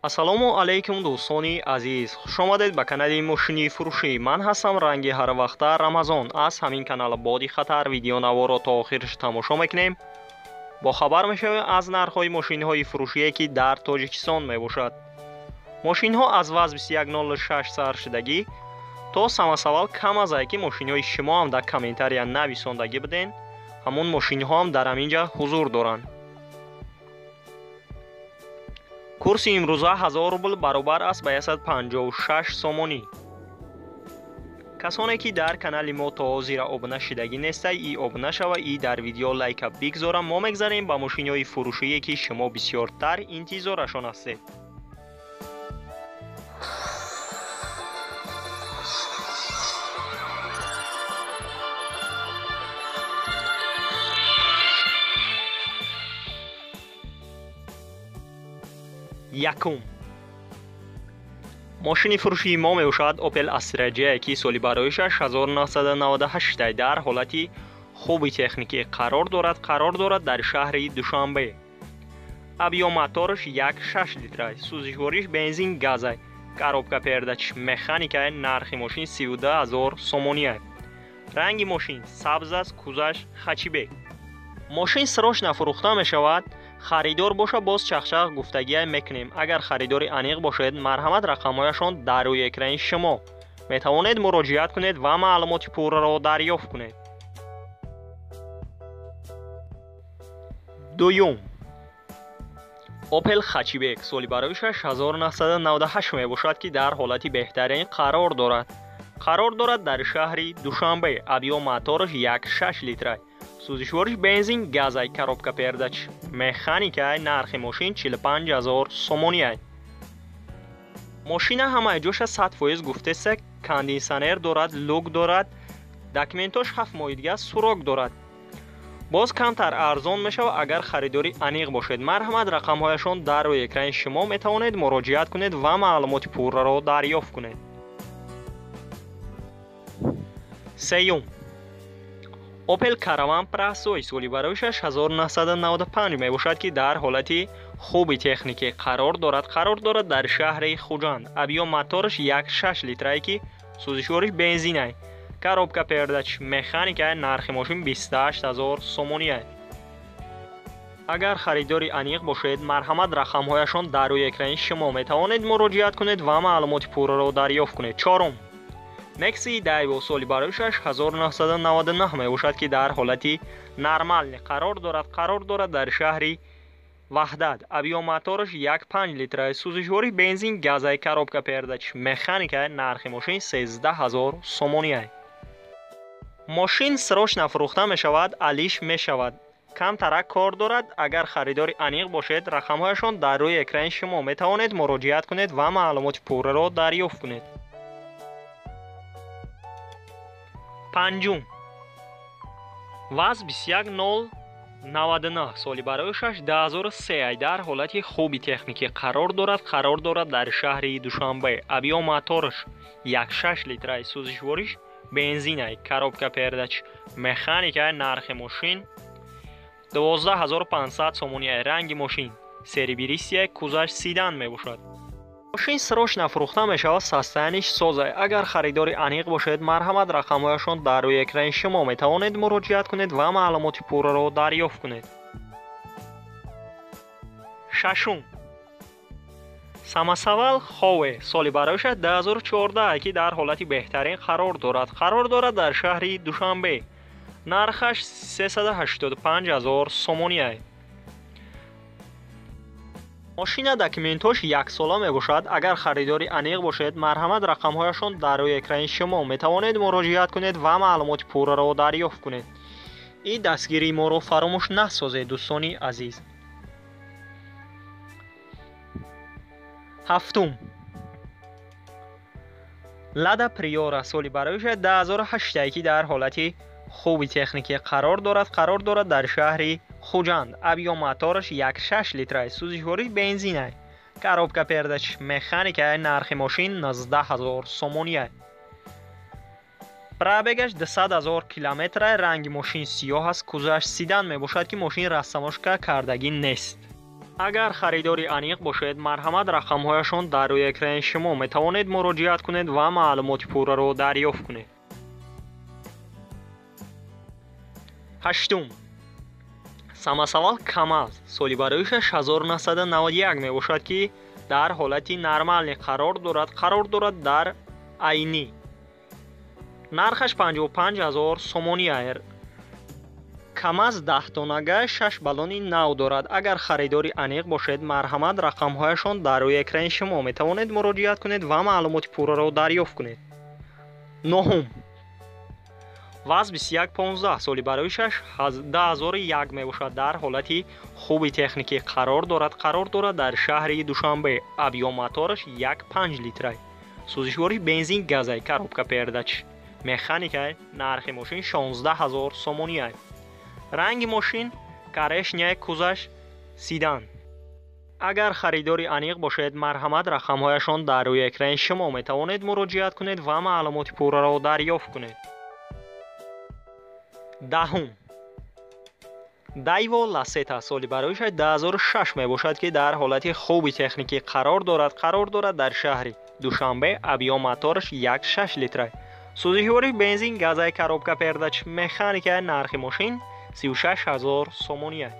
ассалому алайкум дӯстони азиз, хуш омадед ба канали мошини фурӯшӣ. Ман ҳастам ранги ҳарвақта Рамазон. Аз ҳамин канал Боди Хатар видеонаворо то охираш тамошо мекунем. бо хабар мешавем аз нархҳои мошинҳои фурӯшие ки дар Тоҷикистон мебошад. мошинҳо аз ваз 2106 сар шудагӣ то самасавал кам азае ки мошинҳои шумо ҳам дар комментария нависондагӣ буден. ҳамон мошинҳо ҳам дар ҳаминҷа ҳузур доранд. курси имрӯза 1000 рубл баробар аст ба 156 сомонӣ. касоне ки дар канали мо то ҳозира обуна шудагӣ нестай, и обуна шава, и дар видео лайка бигзора. мо мегзарем ба мошинҳои фурӯшие ки шумо бисёртар интизорашон ҳастед. якум мошини фурӯшии мо мебошад Opel Astra J ки соли бароишаш 1998 дар ҳолати хуби техникӣ қарор дорад дар шаҳри Душанбе. объём-мотораш 1.6 литр, сӯзишвориш бензин газай, коробка передач механика. нархи мошин 32000 сомония. ранги мошин сабз аст, кузаш хачибек. мошин срочно фурӯхта мешавад. харидор боша боз чахчах гуфтагия мекунем. агар харидори аниқ бошед, марҳамат рақамҳояшон дар рӯи экрани шумо. метавонед муроҷиат кунед ва маълумоти пурраро дарёфт кунед. дуюм Opel хачибек соли бароишаш 1998 мебошад ки дар ҳолати беҳтарин қарор дорад дар шаҳри Душанбе. объём-мотораш 1.6 литр, сӯзишвориш бензин газай, коробка передач механика. нархи мошин 45000 сомония. мошина ҳамаи ҷоша 100% гуфтеса. кондисионер дорад, лук дорад, документош 7 моҳи дига сурок дорад. боз камтар арзон мешавад агар харидори аниқ бошед. марҳамат рақамҳояшон дар рӯи экрани шумо. метавонед муроҷиат кунед ва маълумоти пурраро дарёфт кунед. сеюм Opel Caravan Prasoy соли бароишаш 1995 мебошад ки дар ҳолати хуби техникӣ қарор дорад дар шаҳри Хуҷанд. объём-мотораш 1.6 литр ки сӯзишвориш бензинай, коробка передач механика. нархи мошин 28000 сомония. агар харидори аниқ бошед, марҳамат рақамҳояшон дар рӯи экрани шумо. метавонед муроҷиат кунед ва маълумоти пурраро дарёфт кунед. чорум Nexi Daiwo соли бароишаш 1999 мебошад ки дар ҳолати нормални қарор дорад дар шаҳри Ваҳдат. объём-мотораш 1.5 литр, сӯзишвориш бензин газай, коробка передач механика. нархи мошин 13000 сомония. мошин срочно фурӯхта мешавад. алиш мешавад. камтарак кор дорад. агар харидори аниқ бошед, рақамҳояшон дар рӯи экрани шумо. метавонед муроҷиат кунед ва маълумоти пурраро дарёфт кунед. панҷум ваз 21099 соли бароишаш 2003 дар ҳолати хуби техникӣ қарор дорад дар шаҳри Душанбе. объём-мотораш 1.6 литр, сӯзишвориш бензинай, коробка передач механика. нархи мошин 12500 сомония. ранги мошин серебристия, кузаш сидан мебошад. мошин срочно фурӯхта мешавад. состояниш созай. агар харидори аниқ бошед, марҳамат рақамҳояшон дар рӯи экрани шумо. метавонед муроҷиат кунед ва маълумоти пурраро дарёфт кунед. шашум самосавал Хове соли бароишаш 2014 ки дар ҳолати беҳтарин қарор дорад дар шаҳри Душанбе. нархаш 385000 сомония. мошина документош 1 сола мебошад. агар харидори аниқ бошед, марҳамат рақамҳояшон дар рӯи экрани шумо. метавонед муроҷиат кунед ва маълумоти пурраро дарёфт кунед. ин дастгирии моро фаромӯш насозед дӯстони азиз. ҳафтум Lada Priora соли бароишаш 2008 ки дар ҳолати хуби техникӣ қарор дорад дар шаҳри Хуҷанд. объём-мотораш 1.6 литр, сӯзишвориш бензинай, коробка передач механика. нархи мошин 19000 сомония. пробегаш 200,000 километр. ранги мошин сиёҳ аст, кузаш сидан мебошад ки мошин расамошка кардагӣ нест. агар харидори аниқ бошед, марҳамат рақамҳояшон дар рӯи экрани шумо метавонед муроҷиат кунед ва маълумоти пурраро дарёфт кунед. ҳаштум. самосавал КамАЗ соли барои 6991 мебошад ки дар ҳолати нормалӣ қарор дорад дар айнӣ. нархаш 55000 сомонӣ аст. КамАЗ 10 тонага 6 баллони нав дорад. агар харидори аниқ бошед, марҳамат рақамҳояшон дар рӯи экрани шумо метавонед муроҷиат кунед ва маълумоти пурраро дарёфт кунед. ноҳум. ВАЗ 2115 соли барои 10001 мебошад. дар ҳолати хуби техникӣ қарор дорад дар шаҳри Душанбе. объём мотораш 1.5 литр. сӯзишвори бензин газай, коробка передач механикай. нархи мошин 16000 сомонӣ аст. ранги мошин Корeshniya Кузаш Sedan. агар харидори аниқ бошед, марҳамат рақамҳояшон дар рӯи экрани шумо метавонед муроҷиат кунед ва маълумоти пурраро дарёфт кунед. даҳум. Daewoo Lacetti соли барои 2006 мебошад ки дар ҳолати хуби техникӣ қарор дорад дар шаҳри Душанбе. объём мотораш 1.6 литр. сӯзишвори бензин газай, коробка передач механика. нархи мошин 36000 сомонӣ аст.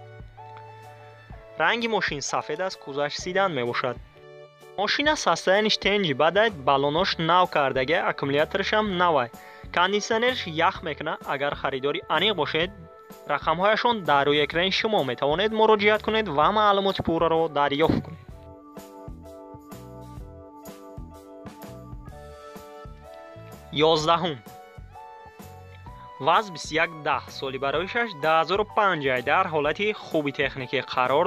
ранги мошин сафед аст, Кузаш Sedan мебошад. мошина состояниш тенҷи бадай, баллонош нав кардага, аккумулятораш ҳам навай. кондитсионерш ях мекуна. агар харидори аниқ бошед, рақамҳояшон дар рӯи экрани шумо метавонед муроҷиат кунед ва маълумоти пурраро дарёфт кунед. 11. ВАЗ 2110 соли барои 2005 дар ҳолати хуби техникӣ қарор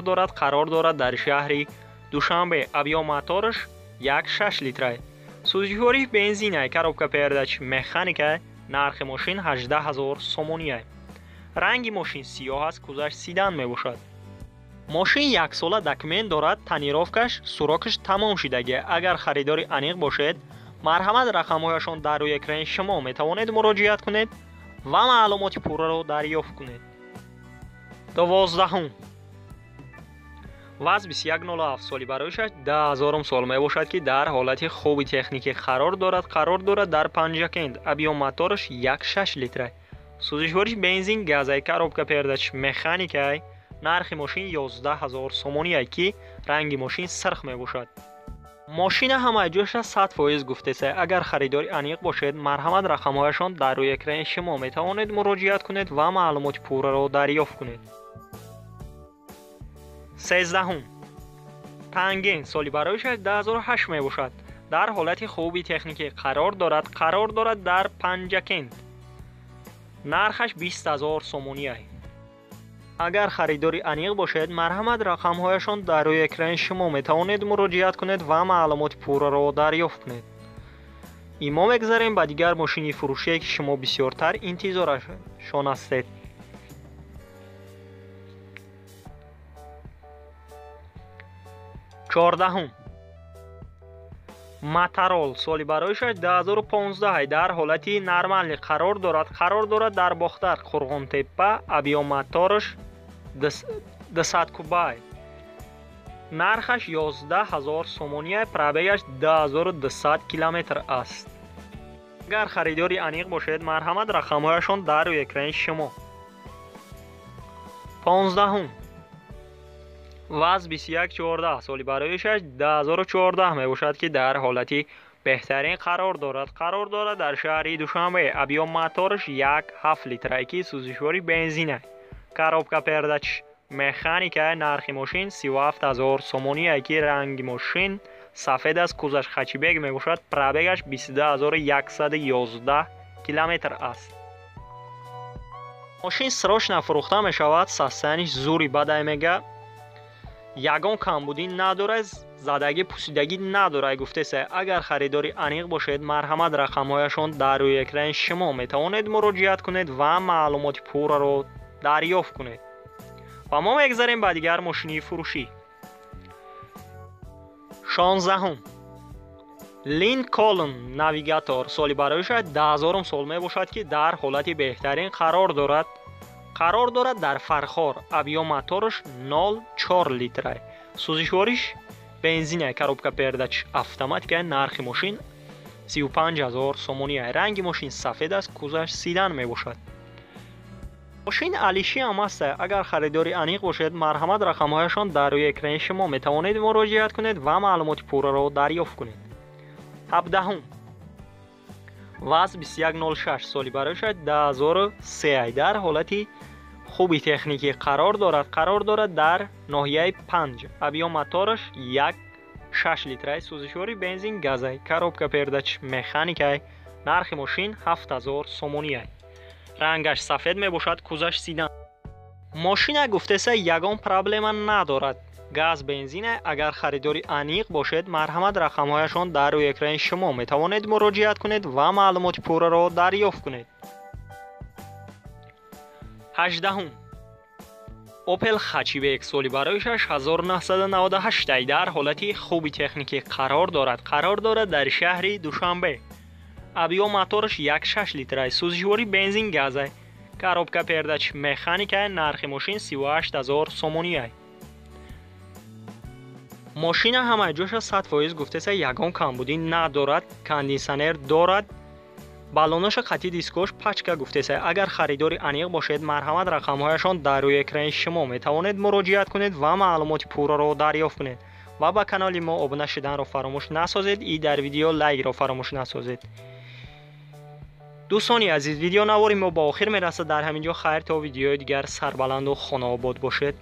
дорад дар шаҳри Душанбе. объём мотораш 1.6 литр. сӯзишвори бензин, коробка передач механика. нархи мошин 18000 сомонӣ аст. ранги мошин сиёҳ аст, Кузаш Sedan мебошад. мошин 1 сола документ дорад, тонировкаш, сурокаш тамом шудага. агар харидори аниқ бошед, марҳамат рақамҳояшон дар рӯи экрани шумо метавонед муроҷиат кунед ва маълумоти пурраро дарёфт кунед. 12. ВАЗ 2107 соли барои 10000 сол мебошад ки дар ҳолати хуби техникӣ қарор дорад дар Панҷакент. объём мотораш 1.6 литр. сӯзишвори бензин газай, коробка передач механикай. нархи мошин 11000 сомонӣ аст ки ранги мошин сирх мебошад. мошина ҳамаи ҷоша 100% гуфтеса. агар харидори аниқ бошед, марҳамат рақамҳояшон дар рӯи экрани шумо метавонед муроҷиат кунед ва маълумоти пурраро дарёфт кунед. 13. Танген соли барои 2008 мебошад. дар ҳолати хуби техникӣ қарор дорад дар Панҷакент. нархаш 20000 сомонӣ аст. агар харидори аниқ бошед, марҳамат рақамҳояшон дар рӯи экрани шумо метавонед муроҷиат кунед ва маълумоти пурраро дарёфт кунед. имо мегзарем ба дигар мошини фурӯшие ки шумо бисёртар интизорашон ҳастед. 14. Motorol соли барои 2015 дар ҳолати нормалӣ қарор дорад дар Бохтар, Қурғонтеппа. объём мотораш 200 кубай. нархаш 11000 сомонӣ, пробегаш 2200 километр аст. агар харидори аниқ бошед, марҳамат рақамҳояшон дар рӯи экрани шумо. 15. ВАЗ 2114 соли барои 2014 мебошад ки дар ҳолати беҳтарин қарор дорад дар шаҳри Душанбе. объём мотораш 1.7 литр ки сӯзишвори бензин аст. коробка передач механика. нархи мошин 37000 сомонӣ аст ки ранги мошин сафед аст, Кузаш Хачибек мебошад. пробегаш 22111 километр аст. мошин срочно фурӯхта мешавад, состояниш зури бадай мега. ягон камбудӣ надорад, задагӣ пусидагӣ надорад гуфтеса. агар харидори аниқ бошед, марҳамат рақамҳояшон дар рӯи экрани шумо метавонед муроҷиат кунед ва маълумоти пурраро дарёфт кунед. ва мо мегзарем ба дигар мошини фурӯшӣ. 16. Lincoln Navigator соли барои 10000 сол мебошад ки дар ҳолати беҳтарин қарор дорад дар Фархор. объём мотораш 0.4 литр. сӯзишвориш бензине, коробка передач автоматика. Нархи мошин 35000 сомония. Ранги мошин сафед аст, кузаш седан мебошад. мошин алиши ҳам аст. агар харидори аниқ бошед, марҳамат рақамҳояшон дар рӯи экрани шумо метавонед муроҷиат кунед ва маълумоти пурраро дарёфт кунед. 17 ваз 2106 соли барояш 2003 дар ҳолати хуби техникӣ қарор дорад дар ноҳияи 5. объём мотораш 1.6 литраи сӯзишвори бензин газай. коробка передач механикай. нархи мошин 7000 сомония. рангаш сафед мебошад, кузаш седан. мошина гуфтеса ягон проблема надорад. газ бензине. агар харидори аниқ бошед, марҳамат рақамҳояшон дар рӯи экрани шумо метавонед муроҷиат кунед ва маълумоти пурраро дарёфт кунед. 18 Opel Hatchback соли барояш 1998 дар ҳолати хуби техникӣ қарор дорад дар шаҳри Душанбе. объём мотораш 1.6 литраи сӯзишвори бензин газай. коробка передач механикай. нархи мошин 38000 сомония. мошина ҳамаи ҷоша 100% гуфтеса ягон камбудӣ надорад. кондисионер дорад. балоноша қатъи дискош пачка гуфтеса. агар харидори аниқ бошед, марҳамат рақамҳояшон дар рӯи экрани шумо метавонед муроҷиат кунед ва маълумоти пурраро дарёфт кунед. ва ба канали мо обуна шуданро фаромӯш насозед. и дар видео лайкро фаромӯш насозед. дӯстони азиз, видеонавори мо ба охир мерасад. дар ҳамин ҷо хайр, то видеои дигар. сарбаланду хонаобод бошед.